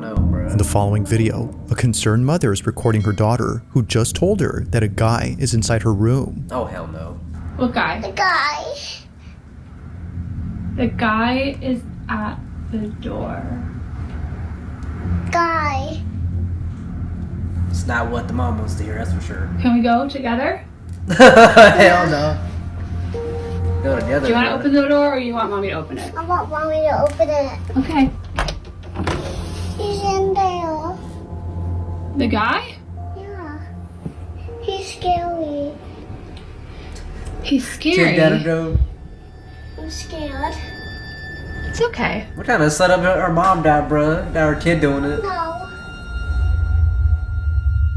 no, bro. In the following video, a concerned mother is recording her daughter who just told her that a guy is inside her room. Oh, hell no. What guy? The guy. The guy is at the door. Guy. It's not what the mom wants to hear, that's for sure. Can we go together? Hell no. Go together. Do you want to bro. open the door or you want mommy to open it? I want mommy to open it. Okay. He's in there. The guy? Yeah. He's scary. He's Check scary. that out. I'm scared. It's okay. What kind of setup our mom got, bro? Got her kid doing it. No.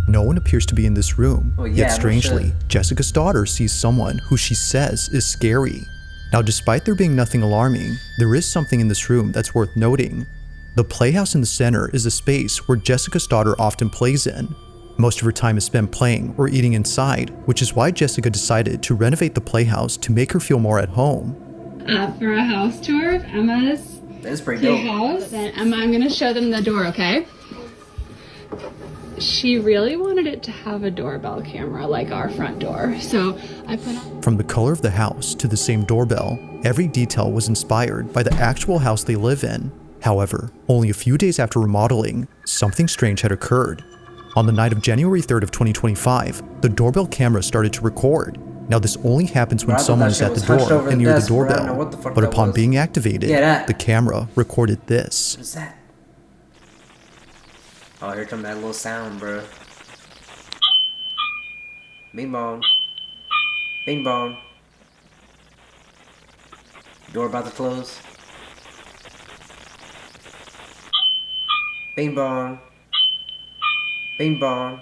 No one appears to be in this room, Oh, yeah, yet no strangely, shit. Jessica's daughter sees someone who she says is scary. Now, despite there being nothing alarming, there is something in this room that's worth noting. The playhouse in the center is a space where Jessica's daughter often plays in. Most of her time is spent playing or eating inside, which is why Jessica decided to renovate the playhouse to make her feel more at home. For a house tour of Emma's That's pretty dope. playhouse. Then Emma, I'm gonna show them the door, okay? She really wanted it to have a doorbell camera like our front door, so I put on. From the color of the house to the same doorbell, every detail was inspired by the actual house they live in. However, only a few days after remodeling, something strange had occurred. On the night of January 3rd of 2025, the doorbell camera started to record. Now this only happens when Bro, I thought someone that is shit at the was hunched door over and the near the desk, bro. I don't know doorbell, what the fuck but that upon was. being activated, Yeah, that. the camera recorded this. What is that? Oh, here come that little sound, bro. Bing bong. Bing bong. Door about to close. Bing bong. Bing bong.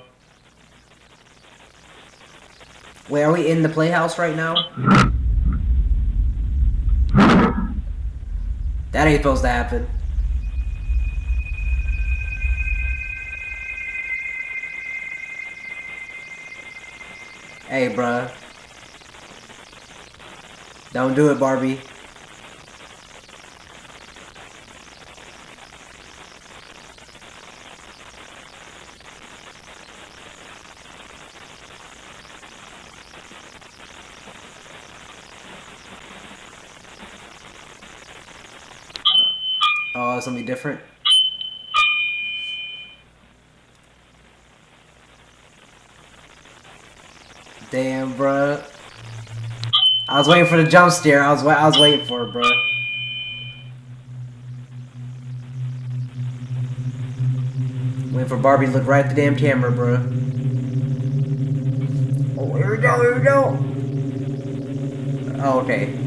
Wait, are we in the playhouse right now? That ain't supposed to happen. Hey, bruh. Don't do it, Barbie. Oh, it's gonna be different. Damn, bruh. I was waiting for the jump scare. I was waiting for it, bruh. Waiting for Barbie to look right at the damn camera, bruh. Oh, here we go, here we go. Oh, okay.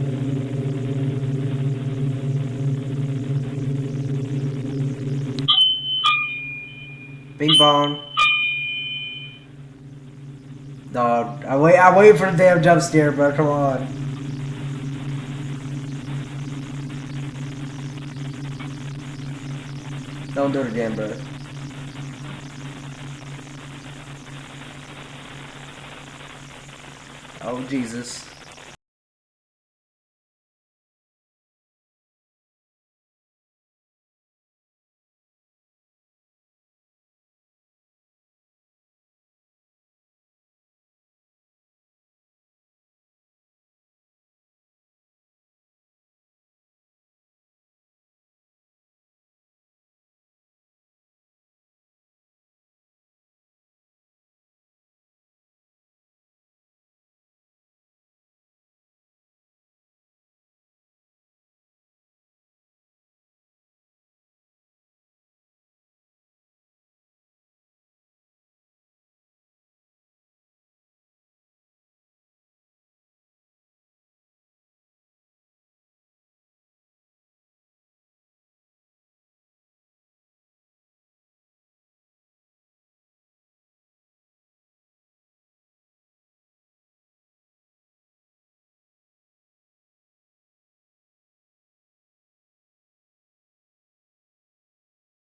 Bing bong. Dog, I wait for the damn jump scare, bro. Come on. Don't do it again, bro. Oh, Jesus.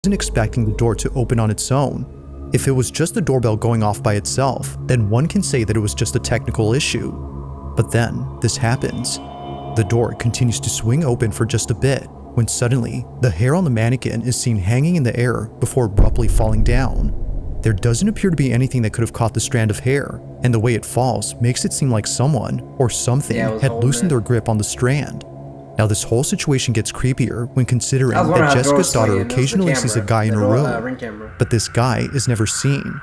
Wasn't expecting the door to open on its own. If it was just the doorbell going off by itself, then one can say that it was just a technical issue. But then, this happens. The door continues to swing open for just a bit, when suddenly, the hair on the mannequin is seen hanging in the air before abruptly falling down. There doesn't appear to be anything that could have caught the strand of hair, and the way it falls makes it seem like someone or something had loosened their grip on the strand. Now this whole situation gets creepier when considering that Jessica's daughter occasionally sees a guy in her room, but this guy is never seen.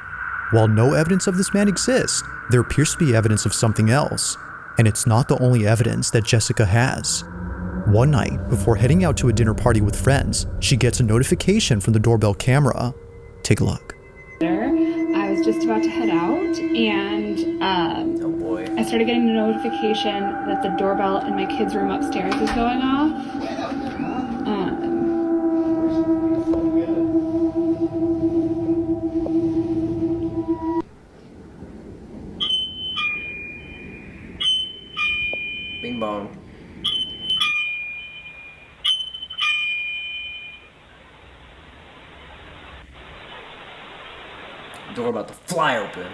While no evidence of this man exists, there appears to be evidence of something else, and it's not the only evidence that Jessica has. One night, before heading out to a dinner party with friends, she gets a notification from the doorbell camera. Take a look. I was just about to head out, and Oh boy. I started getting the notification that the doorbell in my kids' room upstairs is going off. Bing bong. Door about to fly open.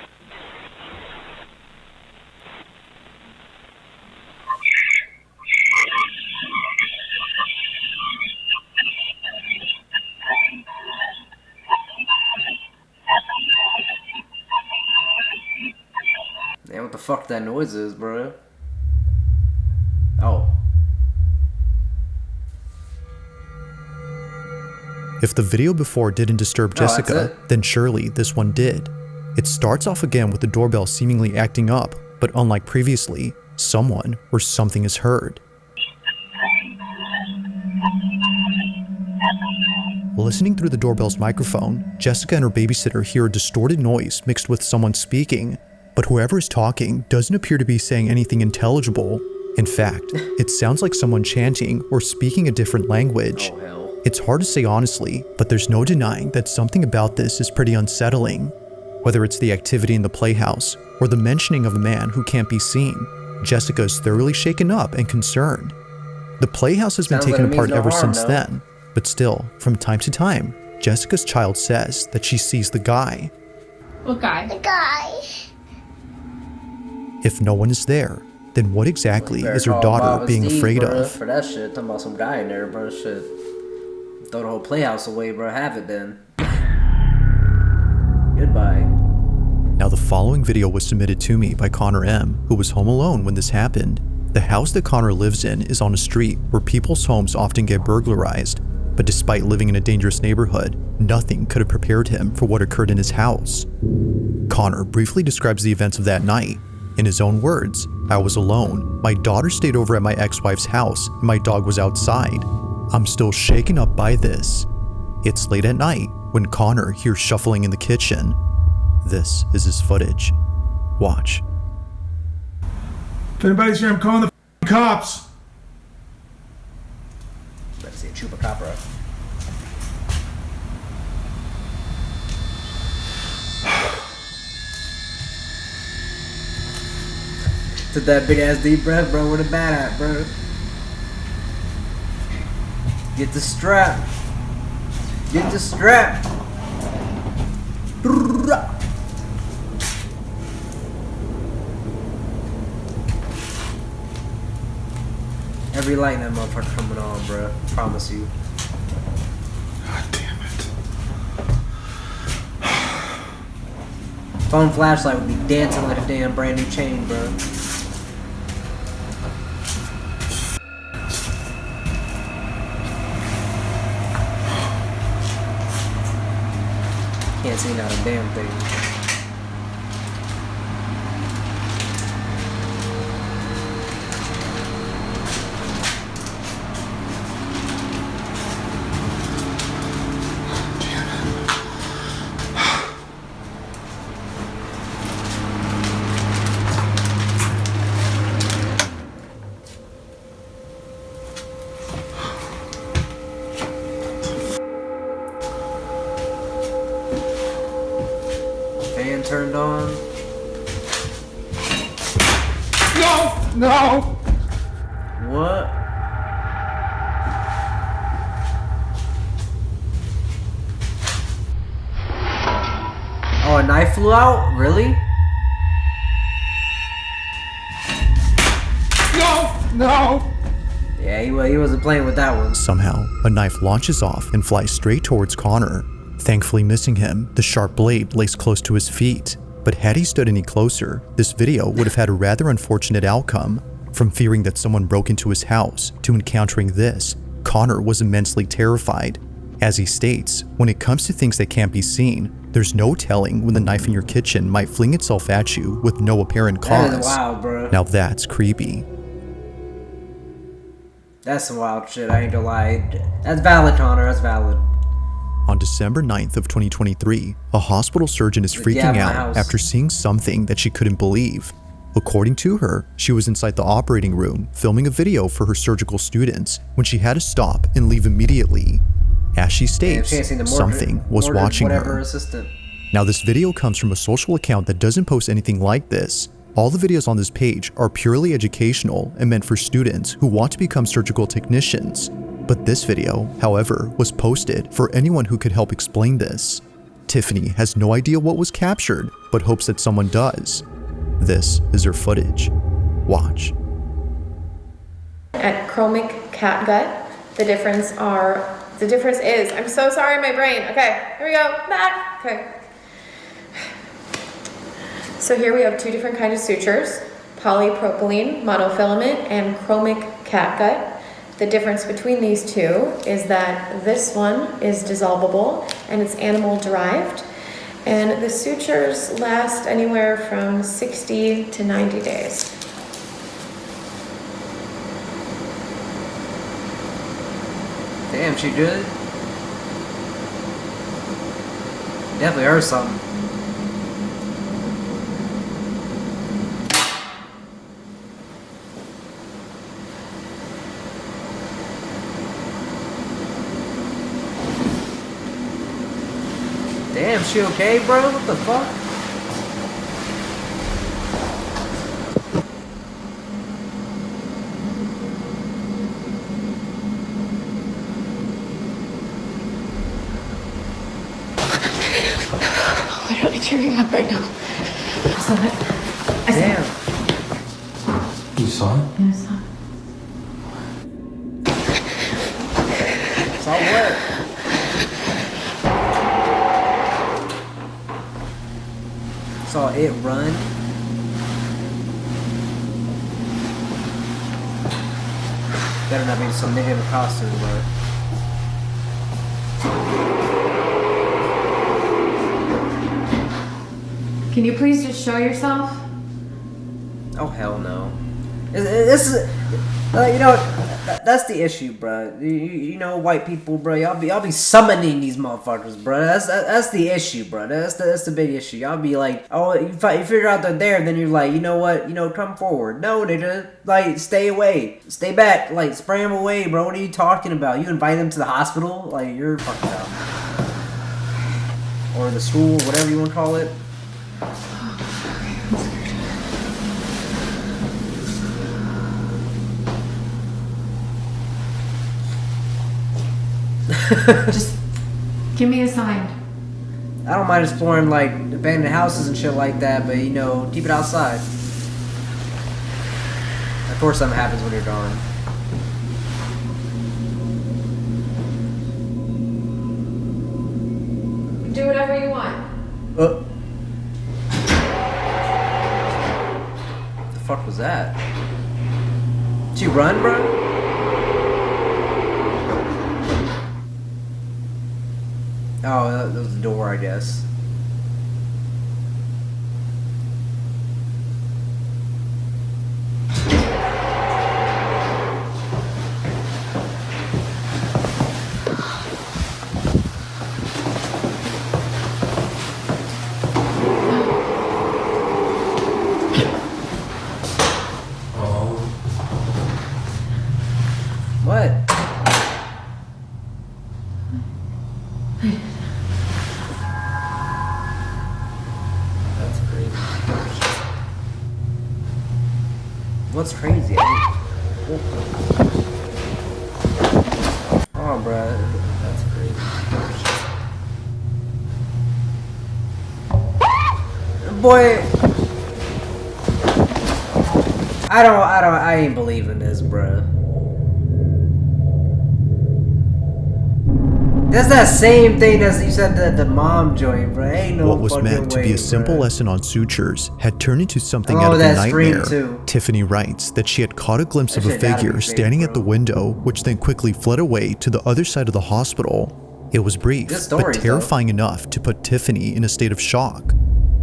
Man, what the fuck that noise is, bro? Oh. If the video before didn't disturb Jessica, then surely this one did. It starts off again with the doorbell seemingly acting up, but unlike previously, someone or something is heard. Listening through the doorbell's microphone, Jessica and her babysitter hear a distorted noise mixed with someone speaking, but whoever is talking doesn't appear to be saying anything intelligible. In fact, it sounds like someone chanting or speaking a different language. Oh, hell. It's hard to say honestly, but there's no denying that something about this is pretty unsettling. Whether it's the activity in the playhouse or the mentioning of a man who can't be seen, Jessica is thoroughly shaken up and concerned. The playhouse has been taken apart ever since then, but still, from time to time, Jessica's child says that she sees the guy. What guy? The guy. If no one is there, then what exactly is her daughter being afraid of? For that shit, talking about some guy in there, bro. Shit. Throw the whole playhouse away, bro. Have it then. Goodbye. Now the following video was submitted to me by Connor M, who was home alone when this happened. The house that Connor lives in is on a street where people's homes often get burglarized, but despite living in a dangerous neighborhood, nothing could have prepared him for what occurred in his house. Connor briefly describes the events of that night. In his own words, "I was alone. My daughter stayed over at my ex-wife's house, and my dog was outside. I'm still shaken up by this." It's late at night when Connor hears shuffling in the kitchen. This is his footage. Watch. If anybody's here, I'm calling the cops. Let's see, chupacabra. Took that big ass deep breath, bro. Where the bat at, bro? Get the strap. Get the strap. Every light in that motherfucker coming on, bro. Promise you. God damn it. Phone flashlight would be dancing like a damn brand new chain, bro. Can't see not a damn thing. Fan turned on. No! What? Oh, a knife flew out? Really? No! Yeah, he wasn't playing with that one. Somehow, a knife launches off and flies straight towards Connor. Thankfully missing him, the sharp blade lays close to his feet. But had he stood any closer, this video would have had a rather unfortunate outcome. From fearing that someone broke into his house to encountering this, Connor was immensely terrified. As he states, when it comes to things that can't be seen, there's no telling when the knife in your kitchen might fling itself at you with no apparent cause. That is wild, bro. Now that's creepy. That's some wild shit, I ain't gonna lie. That's valid, Connor, that's valid. On December 9th of 2023, a hospital surgeon is freaking out after seeing something that she couldn't believe. According to her, she was inside the operating room filming a video for her surgical students when she had to stop and leave immediately. As she states, something was watching her. Now this video comes from a social account that doesn't post anything like this. All the videos on this page are purely educational and meant for students who want to become surgical technicians. But this video, however, was posted for anyone who could help explain this. Tiffany has no idea what was captured, but hopes that someone does. This is her footage. Watch. At chromic catgut, the difference is, I'm so sorry, my brain. Okay, here we go, back. Okay. So here we have two different kinds of sutures, polypropylene monofilament and chromic catgut. The difference between these two is that this one is dissolvable and it's animal derived. And the sutures last anywhere from 60 to 90 days. Damn, she good? Definitely heard something. Damn, she okay, bro? What the fuck? Literally tearing up right now. I saw it. Damn. You saw it? I saw it. Saw what? Saw it run. Better not be some nigga in a costume, but. Can you please just show yourself? Oh hell no! This is, you know, that's the issue, bro. You know, white people, bro. Y'all be summoning these motherfuckers, bro. That's the issue, bro. That's the big issue. Y'all be like, oh, you figure out they're there, then you're like, you know what? You know, come forward. No, nigga, like, stay away, stay back, like, spray them away, bro. What are you talking about? You invite them to the hospital? Like, you're fucking up. Or the school, whatever you want to call it. Just give me a sign. I don't mind exploring, like, abandoned houses and shit like that, but, you know, keep it outside. Of course something happens when you're gone. Do whatever you want. The fuck was that? Did you run, bro? Oh, that was the door, I guess. What? That's crazy. What's crazy? Oh, bruh. That's crazy. Boy. I ain't believing this, bruh. That's that same thing as you said the mom joint, bro. Ain't no What was fucking meant to be way, a simple bro. lesson on sutures had turned into something Oh, out of a that scream nightmare. too. Tiffany writes that she had caught a glimpse That of a shit gotta figure be fake, standing at the bro. window, which then quickly fled away to the other side of the hospital. It was brief, Good stories, but terrifying enough to put Tiffany in a state of shock.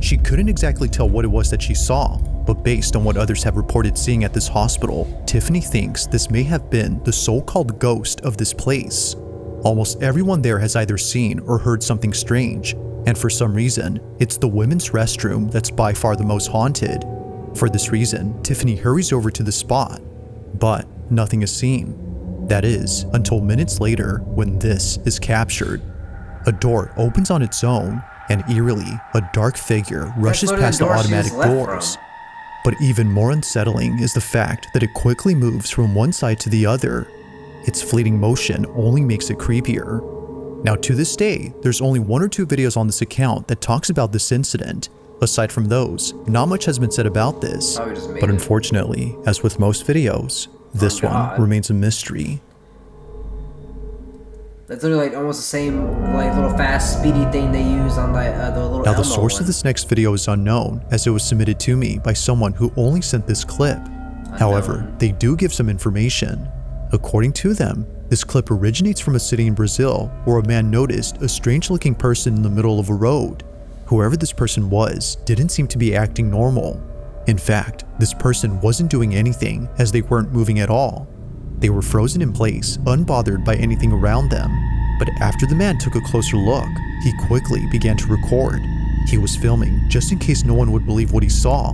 She couldn't exactly tell what it was that she saw, but based on what others have reported seeing at this hospital, Tiffany thinks this may have been the so-called ghost of this place. Almost everyone there has either seen or heard something strange, and for some reason, it's the women's restroom that's by far the most haunted. For this reason, Tiffany hurries over to the spot, but nothing is seen. That is, until minutes later when this is captured. A door opens on its own, and eerily, a dark figure rushes what past the door she automatic just left doors. from. But even more unsettling is the fact that it quickly moves from one side to the other. Its fleeting motion only makes it creepier. Now to this day, there's only 1 or 2 videos on this account that talks about this incident. Aside from those, not much has been said about this. Probably just made But it. unfortunately, as with most videos, this one God. remains a mystery. That's literally like almost the same like little fast speedy thing they use on like the little Now the Elmo source one. of this next video is unknown, as it was submitted to me by someone who only sent this clip. However, they do give some information. According to them, this clip originates from a city in Brazil where a man noticed a strange-looking person in the middle of a road. Whoever this person was didn't seem to be acting normal. In fact, this person wasn't doing anything as they weren't moving at all. They were frozen in place, unbothered by anything around them. But after the man took a closer look, he quickly began to record. He was filming just in case no one would believe what he saw.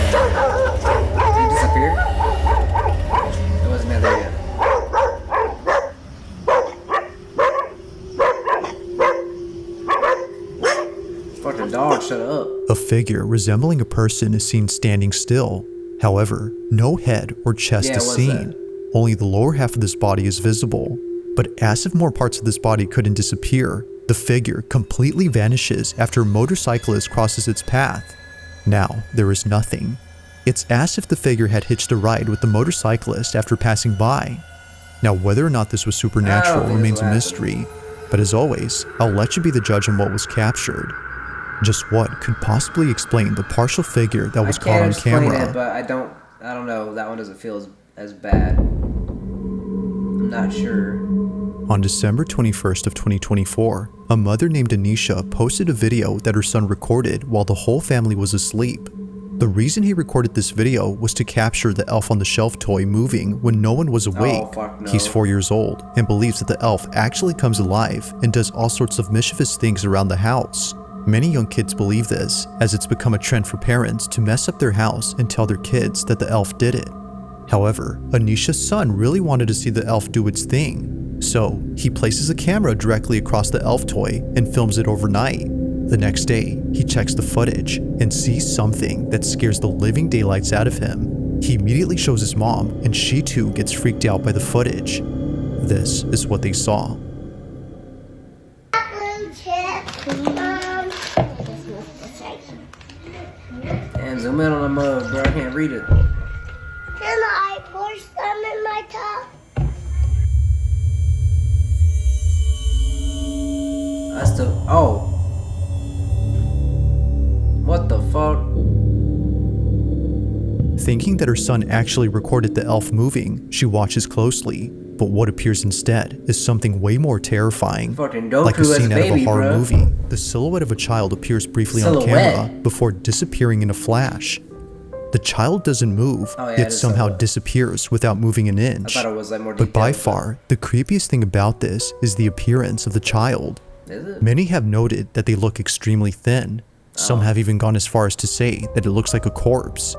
Did he disappear? It wasn't there yet. Fucking dog, shut up. A figure resembling a person is seen standing still. However, no head or chest Yeah, is what's seen. Only the lower half of this body is visible. But as if more parts of this body couldn't disappear, the figure completely vanishes after a motorcyclist crosses its path. Now, there is nothing. It's as if the figure had hitched a ride with the motorcyclist after passing by. Now, whether or not this was supernatural think remains this a will happen. mystery, but as always, I'll let you be the judge on what was captured. Just what could possibly explain the partial figure that was I caught can't on explain camera? it, but I don't know. That one doesn't feel as bad. I'm not sure. On December 21st of 2024, a mother named Anisha posted a video that her son recorded while the whole family was asleep. The reason he recorded this video was to capture the elf on the shelf toy moving when no one was awake. Oh, fuck no. He's 4 years old and believes that the elf actually comes alive and does all sorts of mischievous things around the house. Many young kids believe this, as it's become a trend for parents to mess up their house and tell their kids that the elf did it. However, Anisha's son really wanted to see the elf do its thing, so he places a camera directly across the elf toy and films it overnight. The next day, he checks the footage and sees something that scares the living daylights out of him. He immediately shows his mom, and she too gets freaked out by the footage. This is what they saw. Blue chip. And zoom in on the mug, bro. I can't read it. Can I pour some in my cup? That's the. Oh. What the fuck? Thinking that her son actually recorded the elf moving, she watches closely, but what appears instead is something way more terrifying. Fucking Goku Like a as a scene out of a baby, horror bro. movie, the silhouette of a child appears briefly on Silhouette? camera before disappearing in a flash. The child doesn't move, Oh, yeah, it yet is somehow silhouette. disappears without moving an I inch. thought it was like more But by detailed. far, the creepiest thing about this is the appearance of the child. Is it? Many have noted that they look extremely thin. Some have even gone as far as to say that it looks like a corpse.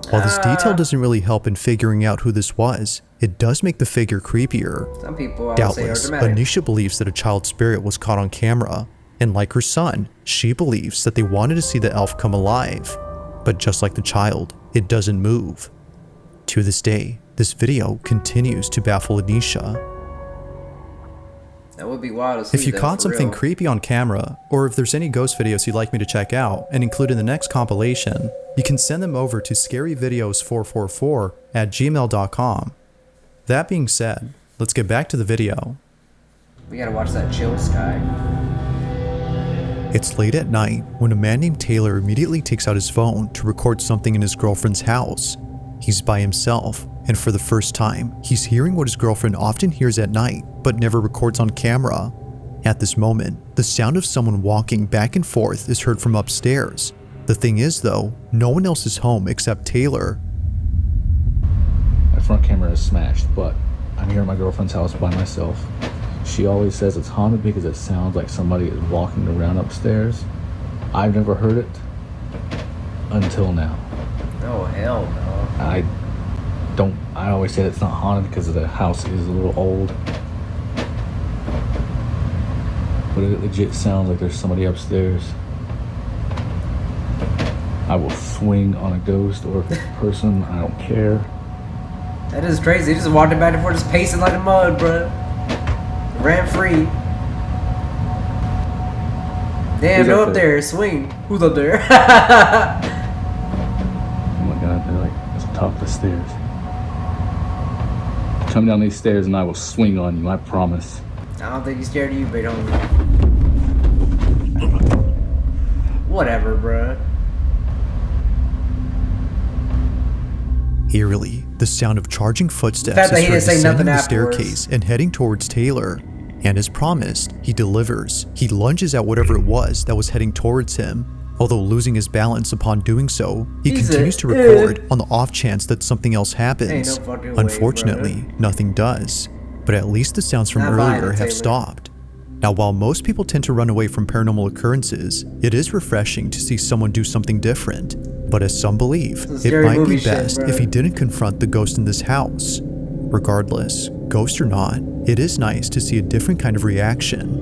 While this detail doesn't really help in figuring out who this was, it does make the figure creepier. Some people I would say are Doubtless, dramatic. Anisha believes that a child's spirit was caught on camera, and like her son, she believes that they wanted to see the elf come alive. But just like the child, it doesn't move. To this day, this video continues to baffle Anisha. That would be wild to see. If you though, caught for something real. creepy on camera, or if there's any ghost videos you'd like me to check out and include in the next compilation, you can send them over to scaryvideos444@gmail.com. That being said, let's get back to the video. We gotta watch that chill sky. It's late at night when a man named Taylor immediately takes out his phone to record something in his girlfriend's house. He's by himself, and for the first time, he's hearing what his girlfriend often hears at night, but never records on camera. At this moment, the sound of someone walking back and forth is heard from upstairs. The thing is though, no one else is home except Taylor. My front camera is smashed, but I'm here at my girlfriend's house by myself. She always says it's haunted because it sounds like somebody is walking around upstairs. I've never heard it until now. Oh hell no. I always say it's not haunted because the house is a little old. But it legit sounds like there's somebody upstairs. I will swing on a ghost or person, I don't care. That is crazy. He just walked back and forth, just pacing like a mud, bro. Ran free. Damn, Who's go up up there? there, swing. Who's up there? Oh my god, they're like at the top of the stairs. Come down these stairs and I will swing on you, I promise. I don't think he's scared of you, big homie. Whatever, bruh. Eerily, the sound of charging footsteps fact that is he heard didn't say descending nothing the afterwards. staircase and heading towards Taylor. And as promised, he delivers. He lunges at whatever it was that was heading towards him. Although losing his balance upon doing so, he He's continues a- to record on the off chance that something else happens. Ain't no fucking way, Unfortunately, nothing does. But at least the sounds from Not buying earlier it, have Taylor. stopped. Now, while most people tend to run away from paranormal occurrences, it is refreshing to see someone do something different. But as some believe, Some it scary might be movie shit, best bro. if he didn't confront the ghost in this house. Regardless, ghost or not, it is nice to see a different kind of reaction.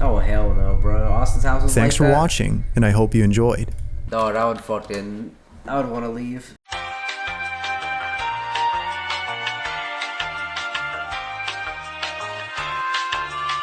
Oh hell no, bro. Austin's house was Thanks like for that. watching, and I hope you enjoyed. Dog, I would want to leave.